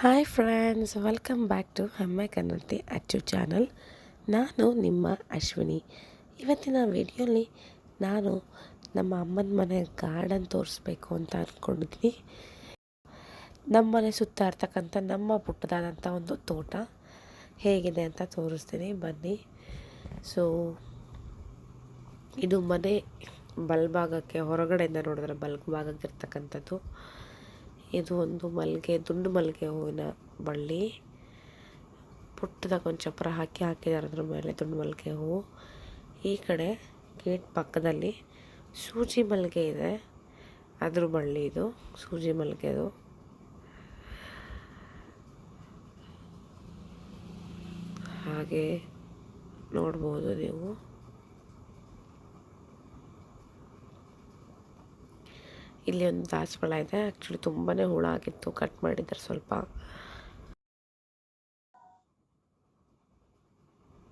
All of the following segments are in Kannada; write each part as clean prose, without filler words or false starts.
Hi friends, welcome back to Hemme Kannadathi Achchu channel. ನಾನು ನಿಮ್ಮ ಅಶ್ವಿನಿ. ಇವತ್ತಿನ ವಿಡಿಯೋಲಿ ನಾನು ನಮ್ಮ ಅಮ್ಮನ ಮನೆ ಗಾರ್ಡನ್ ತೋರಿಸ್ಬೇಕು ಅಂತ ಅಂದ್ಕೊಂಡಿದ್ವಿ. ನಮ್ಮ ಮನೆ ಸುತ್ತ ಇರ್ತಕ್ಕಂಥ ನಮ್ಮ ಪುಟ್ಟದಾದಂಥ ಒಂದು ತೋಟ ಹೇಗಿದೆ ಅಂತ ತೋರಿಸ್ತೀನಿ, ಬನ್ನಿ. ಸೊ ಇದು ಮನೆ ಬಲಭಾಗಕ್ಕೆ, ಹೊರಗಡೆಯಿಂದ ನೋಡಿದ್ರೆ ಬಲಭಾಗಕ್ಕೆ ಇರ್ತಕ್ಕಂಥದ್ದು. ಇದು ಒಂದು ದುಂಡು ಮಲ್ಲಿಗೆ ಹೂವಿನ ಬಳ್ಳಿ. ಪುಟ್ಟದಾಗ ಒಂದು ಚಪ್ಪರ ಹಾಕಿದ್ದಾರೆ ಅದ್ರ ಮೇಲೆ ದುಂಡು ಮಲ್ಲಿಗೆ ಹೂವು. ಈ ಕಡೆ ಗೇಟ್ ಪಕ್ಕದಲ್ಲಿ ಸೂಜಿ ಮಲ್ಲಿಗೆ ಇದೆ, ಅದ್ರ ಬಳ್ಳಿ ಇದು ಸೂಜಿ ಮಲ್ಲಿಗೆದು. ಹಾಗೆ ನೋಡ್ಬೋದು ನೀವು. ಇಲ್ಲಿ ಒಂದು ದಾಸವಾಳ ಇದೆ. ಆ್ಯಕ್ಚುಲಿ ತುಂಬಾ ಹುಳ ಆಗಿತ್ತು, ಕಟ್ ಮಾಡಿದ್ದಾರೆ ಸ್ವಲ್ಪ.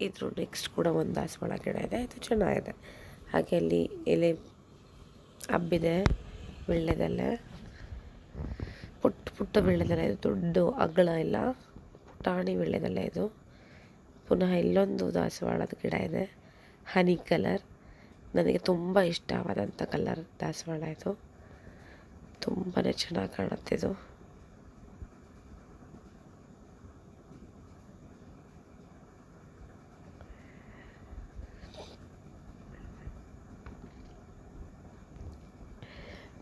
ಇದ್ರ ನೆಕ್ಸ್ಟ್ ಕೂಡ ಒಂದು ದಾಸವಾಳ ಗಿಡ ಇದೆ, ಇದು ಚೆನ್ನಾಗಿದೆ. ಹಾಗೆ ಅಲ್ಲಿ ಎಲೆ ಹಬ್ಬಿದೆ, ವೀಳ್ಯದೆಲೆ, ಪುಟ್ಟ ವೀಳ್ಯದೆಲೆ. ಇದು ದೊಡ್ಡ ಅಗಲ ಇಲ್ಲ, ಪುಟಾಣಿ ವೀಳ್ಯದೆಲೆ ಇದು. ಪುನಃ ಇಲ್ಲೊಂದು ದಾಸವಾಳದ ಗಿಡ ಇದೆ, ಹನಿ ಕಲರ್. ನನಗೆ ತುಂಬ ಇಷ್ಟವಾದಂಥ ಕಲರ್ ದಾಸವಾಳ ಇದು. ತುಂಬಾ ಚೆನ್ನಾಗಿ ಕಾಣುತ್ತಿದ್ದು.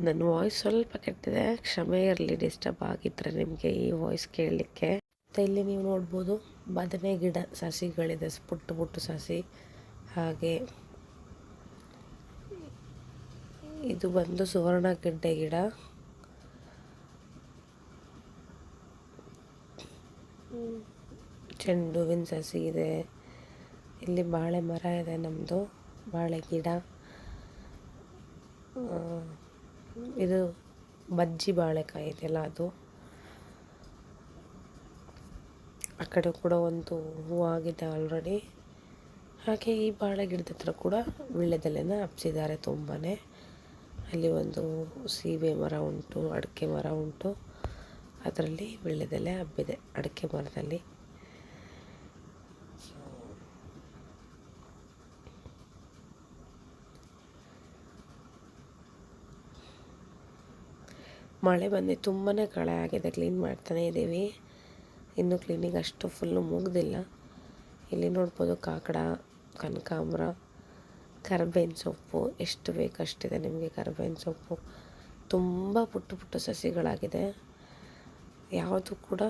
ನನ್ನ ವಾಯ್ಸ್ ಸ್ವಲ್ಪ ಕೆಟ್ಟಿದೆ, ಕ್ಷಮೆ ಇರಲಿ ಡಿಸ್ಟರ್ಬ್ ಆಗಿದ್ದರೆ ನಿಮಗೆ ಈ ವಾಯ್ಸ್ ಕೇಳಲಿಕ್ಕೆ. ಮತ್ತು ಇಲ್ಲಿ ನೀವು ನೋಡ್ಬೋದು ಬದನೆ ಗಿಡ ಸಸಿಗಳಿದೆ, ಪುಟ್ಟ ಸಸಿ. ಹಾಗೆ ಇದು ಬಂದು ಸುವರ್ಣ ಗೆಡ್ಡೆ ಗಿಡ. ಚೆಂಡು ಹೂವಿನ ಸಸಿ ಇದೆ. ಇಲ್ಲಿ ಬಾಳೆ ಮರ ಇದೆ, ನಮ್ಮದು ಬಾಳೆ ಗಿಡ. ಇದು ಬಜ್ಜಿ ಬಾಳೆಕಾಯಿ ಇದೆಯಲ್ಲ ಅದು. ಆ ಕಡೆ ಕೂಡ ಒಂದು ಹೂವಾಗಿದೆ ಆಲ್ರೆಡಿ. ಹಾಗೆ ಈ ಬಾಳೆ ಗಿಡದ ಹತ್ರ ಕೂಡ ವೀಳ್ಯದೆಲೆನ ಹಬ್ಸಿದ್ದಾರೆ ತುಂಬಾ. ಅಲ್ಲಿ ಒಂದು ಸೀಬೆ ಮರ ಉಂಟು, ಅಡಿಕೆ ಮರ ಉಂಟು, ಅದರಲ್ಲಿ ವೀಳ್ಯದೆಲೆ ಹಬ್ಬಿದೆ ಅಡಿಕೆ ಮರದಲ್ಲಿ. ಮಳೆ ಬಂದು ತುಂಬಾ ಕಳೆ ಆಗಿದೆ, ಕ್ಲೀನ್ ಮಾಡ್ತಾನೇ ಇದ್ದೀವಿ. ಇನ್ನೂ ಕ್ಲೀನಿಂಗ್ ಅಷ್ಟು ಫುಲ್ಲು ಮುಗ್ದಿಲ್ಲ. ಇಲ್ಲಿ ನೋಡ್ಬೋದು ಕಾಕಡ, ಕನಕಾಂಬರ, ಕರಿಬೇವಿನ ಸೊಪ್ಪು. ಎಷ್ಟು ಬೇಕಷ್ಟಿದೆ ನಿಮಗೆ ಕರಿಬೇವಿನ ಸೊಪ್ಪು. ತುಂಬ ಪುಟ್ಟ ಸಸಿಗಳಾಗಿದೆ. ಯಾವುದು ಕೂಡ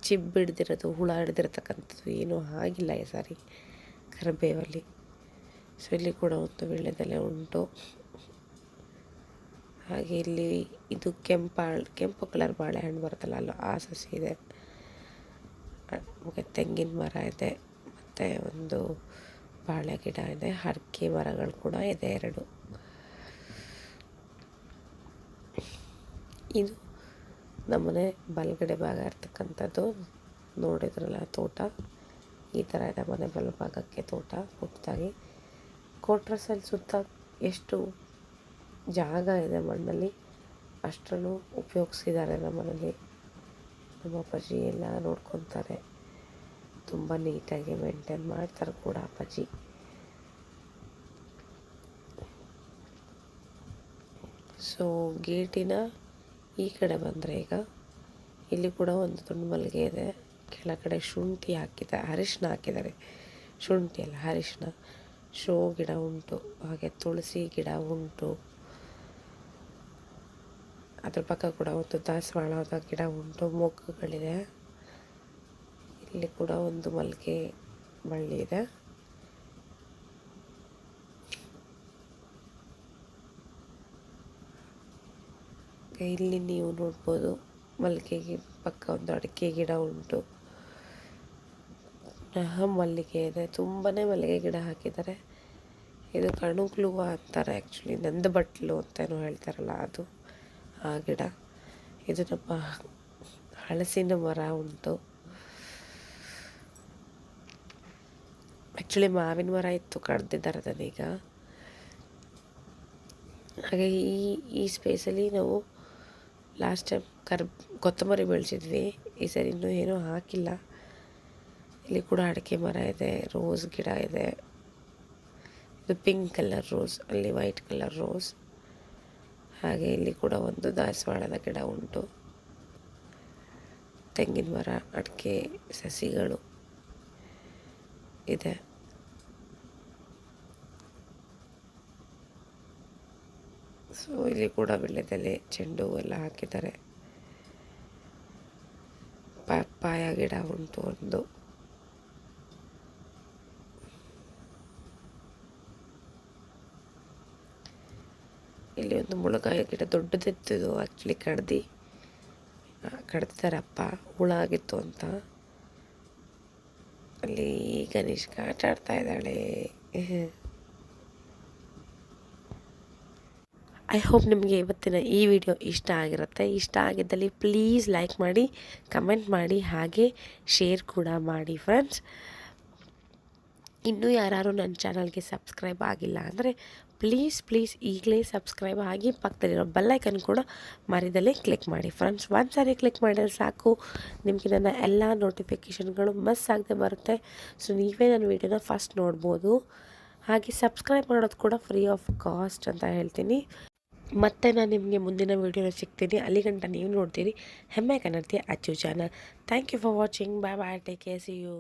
ಹಿಡ್ದಿರೋದು, ಹುಳ ಹಿಡ್ದಿರ್ತಕ್ಕಂಥದ್ದು ಏನೂ ಆಗಿಲ್ಲ ಈ ಸಾರಿ ಕರಿಬೇವಲ್ಲಿ. ಸೊ ಇಲ್ಲಿ ಕೂಡ ಒಂದು ವೀಳ್ಯದೆಲೆ ಉಂಟು. ಹಾಗೆ ಇಲ್ಲಿ ಇದು ಕೆಂಪು ಕಲರ್ ಬಾಳೆಹಣ್ಣು ಬರುತ್ತಲ್ಲ, ಅಲ್ಲ ಆ ಸಸಿ ಇದೆ. ಮತ್ತು ತೆಂಗಿನ ಮರ ಇದೆ, ಮತ್ತು ಒಂದು ಬಾಳೆ ಗಿಡ ಇದೆ. ಅಡಿಕೆ ಮರಗಳು ಕೂಡ ಇದೆ 2. ಇದು ನಮ್ಮನೆ ಬಲಗಡೆ ಭಾಗ ಇರ್ತಕ್ಕಂಥದ್ದು. ನೋಡಿದ್ರಲ್ಲ ತೋಟ ಈ ಥರ ಇದೆ. ಮನೆ ಬಲಭಾಗಕ್ಕೆ ತೋಟ ಪುಟ್ಟದಾಗಿ. ಕೋಟ್ರಸಲ್ಲಿ ಸುತ್ತ ಎಷ್ಟು ಜಾಗ ಇದೆ ಮಣ್ಣಲ್ಲಿ, ಅಷ್ಟನ್ನು ಉಪಯೋಗಿಸಿದ್ದಾರೆ ನಮ್ಮನೇಲಿ. ನಮ್ಮ ಅಪ್ಪಾಜಿ ಎಲ್ಲ ನೋಡ್ಕೊತಾರೆ, ತುಂಬ ನೀಟಾಗಿ ಮೇಂಟೈನ್ ಮಾಡ್ತಾರೆ ಕೂಡ ಅಪ್ಪಾಜಿ. ಸೊ ಗೇಟಿನ ಈ ಕಡೆ ಬಂದರೆ ಈಗ ಇಲ್ಲಿ ಕೂಡ ಒಂದು ತುಂಡು ಮಲ್ಲಿಗೆ ಇದೆ. ಕೆಳಗಡೆ ಶುಂಠಿ ಹಾಕಿದ್ದಾರೆ, ಅರಿಶಿನ ಹಾಕಿದ್ದಾರೆ. ಶುಂಠಿ ಅಲ್ಲ, ಅರಿಶಿನ. ಶೋ ಗಿಡ ಉಂಟು, ಹಾಗೆ ತುಳಸಿ ಗಿಡ ಉಂಟು. ಅದ್ರ ಪಕ್ಕ ಕೂಡ ಒಂದು ದಾಸವಾಳದ ಗಿಡ ಉಂಟು, ಮೊಗ್ಗುಗಳಿದೆ. ಇಲ್ಲಿ ಕೂಡ ಒಂದು ಮಲ್ಲಿಗೆ ಬಳ್ಳಿ ಇದೆ. ಇಲ್ಲಿ ನೀವು ನೋಡ್ಬೋದು ಮಲ್ಲಿಗೆಗೆ ಪಕ್ಕ ಒಂದು ಅಡಿಕೆ ಗಿಡ ಉಂಟು. ಮಲ್ಲಿಗೆ ಇದೆ, ತುಂಬಾ ಮಲ್ಲಿಗೆ ಗಿಡ ಹಾಕಿದ್ದಾರೆ. ಇದು ಕಣುಗ್ಲು ಅಂತಾರೆ, ಆ್ಯಕ್ಚುಲಿ ನಂದು ಬಟ್ಲು ಅಂತಲೂ ಹೇಳ್ತಾರಲ್ಲ ಅದು ಆ ಗಿಡ. ಇದು ನಮ್ಮ ಹಲಸಿನ ಮರ ಉಂಟು. ಆ್ಯಕ್ಚುಲಿ ಮಾವಿನ ಮರ ಇತ್ತು, ಕಡ್ದಿದ್ದಾರೆ ಅದನ್ನೀಗ. ಹಾಗೆ ಈ ಸ್ಪೇಸಲ್ಲಿ ನಾವು ಲಾಸ್ಟ್ ಟೈಮ್ ಕೊತ್ತಂಬರಿ ಬೆಳೆಸಿದ್ವಿ, ಈ ಸರಿ ಇನ್ನೂ ಏನೂ ಹಾಕಿಲ್ಲ. ಇಲ್ಲಿ ಕೂಡ ಅಡಿಕೆ ಮರ ಇದೆ, ರೋಸ್ ಗಿಡ ಇದೆ. ಇದು ಪಿಂಕ್ ಕಲರ್ ರೋಸ್, ಅಲ್ಲಿ ವೈಟ್ ಕಲರ್ ರೋಸ್. ಹಾಗೆ ಇಲ್ಲಿ ಕೂಡ ಒಂದು ದಾಸವಾಳದ ಗಿಡ ಉಂಟು. ತೆಂಗಿನ ಮರ, ಅಡಿಕೆ ಸಸಿಗಳು ಇದೆ. ಸೊ ಇಲ್ಲಿ ಕೂಡ ವೀಳ್ಯದೆಲೆ, ಚೆಂಡು ಹೂವು ಎಲ್ಲ ಹಾಕಿದ್ದಾರೆ. ಪಪ್ಪಾಯ ಗಿಡ ಉಂಟು ಒಂದು. ಇಲ್ಲಿ ಒಂದು ಮುಳಗಾಯಿ ಗಿಡ ದೊಡ್ಡದಿತ್ತು, ಆ್ಯಕ್ಚುಲಿ ಕಡ್ದಿದ್ದಾರಪ್ಪ, ಹುಳ ಆಗಿತ್ತು ಅಂತ. ಅಲ್ಲಿ ಗಣೇಶ್ಕ ಆಟ ಆಡ್ತಾ ಇದ್ದಾಳೆ. ಐ ಹೋಪ್ ನಿಮಗೆ ಇವತ್ತಿನ ಈ ವಿಡಿಯೋ ಇಷ್ಟ ಆಗಿರುತ್ತೆ. ಇಷ್ಟ ಆಗಿದ್ದಲ್ಲಿ ಪ್ಲೀಸ್ ಲೈಕ್ ಮಾಡಿ, ಕಮೆಂಟ್ ಮಾಡಿ, ಹಾಗೆ ಶೇರ್ ಕೂಡ ಮಾಡಿ ಫ್ರೆಂಡ್ಸ್. ಇನ್ನೂ ಯಾರು ನನ್ನ ಚಾನಲ್ಗೆ ಸಬ್ಸ್ಕ್ರೈಬ್ ಆಗಿಲ್ಲ ಅಂದರೆ ಪ್ಲೀಸ್ ಈಗಲೇ ಸಬ್ಸ್ಕ್ರೈಬ್ ಆಗಿ ಪಕ್ಕದಲ್ಲಿರೋ ಬೆಲ್ಲೈಕನ್ ಕೂಡ ಮರಿದಲ್ಲೇ ಕ್ಲಿಕ್ ಮಾಡಿ ಫ್ರೆಂಡ್ಸ್. ಒಂದು ಸಾರಿ ಕ್ಲಿಕ್ ಮಾಡಿದ್ರೆ ಸಾಕು, ನಿಮಗೆ ನನ್ನ ಎಲ್ಲ ನೋಟಿಫಿಕೇಷನ್ಗಳು ಮಿಸ್ ಆಗದೆ ಬರುತ್ತೆ. ಸೊ ನೀವೇ ನನ್ನ ವೀಡಿಯೋನ ಫಸ್ಟ್ ನೋಡ್ಬೋದು. ಹಾಗೆ ಸಬ್ಸ್ಕ್ರೈಬ್ ಮಾಡೋದು ಕೂಡ ಫ್ರೀ ಆಫ್ ಕಾಸ್ಟ್ ಅಂತ ಹೇಳ್ತೀನಿ. ಮತ್ತೆ ನಾನು ನಿಮಗೆ ಮುಂದಿನ ವೀಡಿಯೋನ ಸಿಗ್ತೀನಿ. ಅಲ್ಲಿಗಂಟ ನೀವು ನೋಡ್ತೀರಿ Hemme Kannadathi Achchu channel. Thank you for watching. Bye bye, take care, see you.